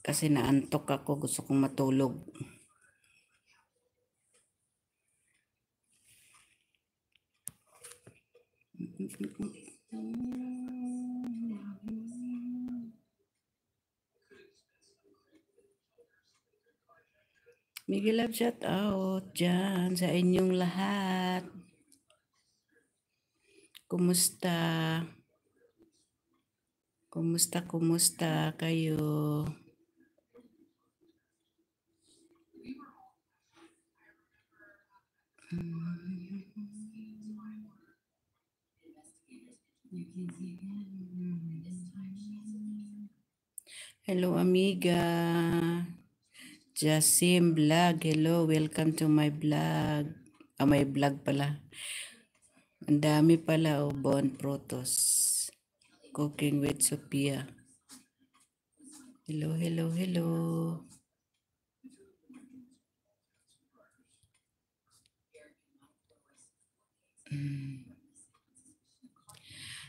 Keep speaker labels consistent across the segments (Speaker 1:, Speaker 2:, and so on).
Speaker 1: Kasi naantok ako. Gusto kong matulog. Miguel Love, shout out dyan sa inyong lahat. Kumusta? Kumusta kayo? Hello, amiga. Jasim Vlog. Hello, welcome to my vlog. My vlog pala. Ang dami pala, Bon Protos. Cooking with Sophia. Hello.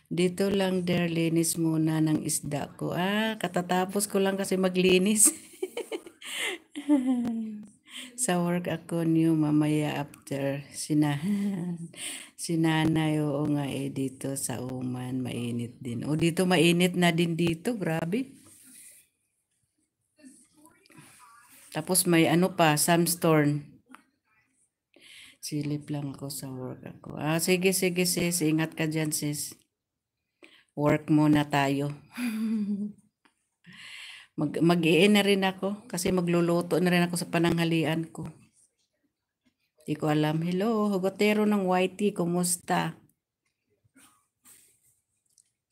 Speaker 1: Dito lang, der, linis muna ng isda ko. Katatapos ko lang kasi maglinis. Sa work ako new mamaya after sinanay, oo nga dito sa Oman mainit din. Dito mainit na din dito, grabe. Tapos may ano pa, sandstorm. Silip lang ako sa work ako. Sige sis, ingat ka dyan sis. Work muna tayo. Mag-i na rin ako kasi magluluto na rin ako sa pananghalian ko. Di ko alam. Hello, hugotero ng YT, kumusta?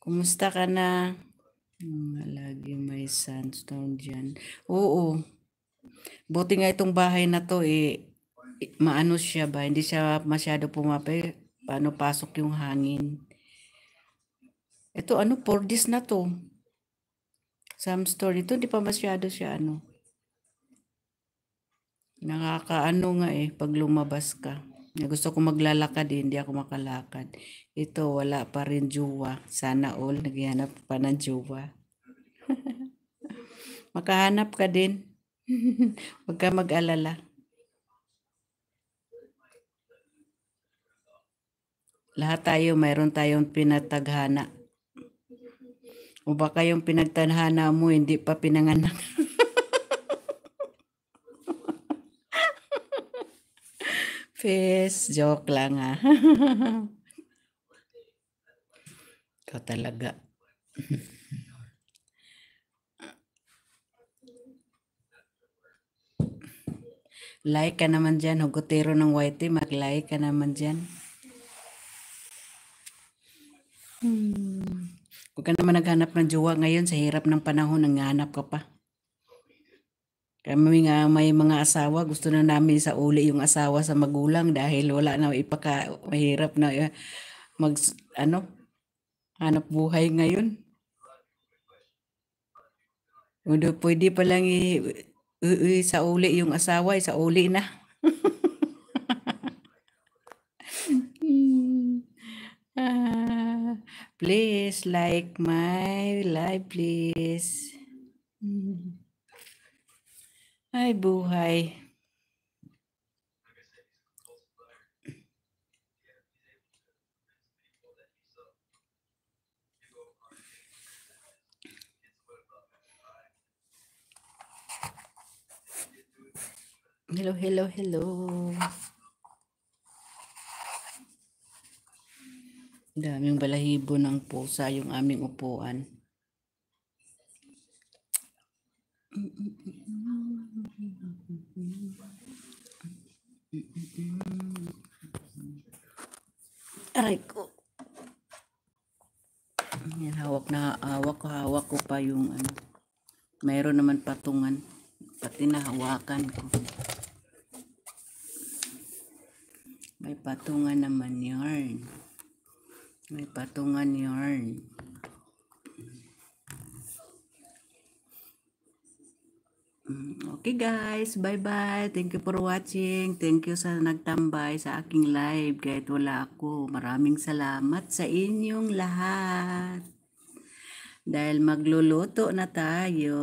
Speaker 1: Kumusta ka na? Lagi may sandstorm dyan. Oo. Buti nga itong bahay na to maano siya ba? Hindi siya masyado paano pasok yung hangin. Ito 4 days na to. Sandstorm. Ito hindi pa masyado siya Nakakaano nga pag lumabas ka. Gusto ko maglalakad hindi ako makalakad. Ito wala pa rin jowa. Sana all naghahanap pa ng jowa. Makahanap ka din. Huwag ka mag-alala. Lahat tayo mayroon tayong pinatadhana. O baka yung pinagtadhana mo hindi pa pinanganak. Face, joke lang Ikaw talaga. Like ka naman dyan, hugotero ng YT, mag-like ka naman dyan. Huwag ka naman naghanap ng jowa ngayon, sa hirap ng panahon, nanghanap ka pa. Kami nga may mga asawa, gusto na namin sa uli yung asawa sa magulang dahil wala na mahirap na hanap buhay ngayon. Pwede pa lang sa uli yung asawa, sa uli na. Please like my live, please. Ay, buhay. Hello. Daming balahibo ng pusa yung aming upuan. Aray ko. Yan, hawak ko pa yung mayroon naman patungan. Pati nahawakan ko. May patungan naman yarn. Okay guys, bye-bye. Thank you for watching. Thank you sa nagtambay sa aking live kahit wala ako. Maraming salamat sa inyong lahat. Dahil magluluto na tayo.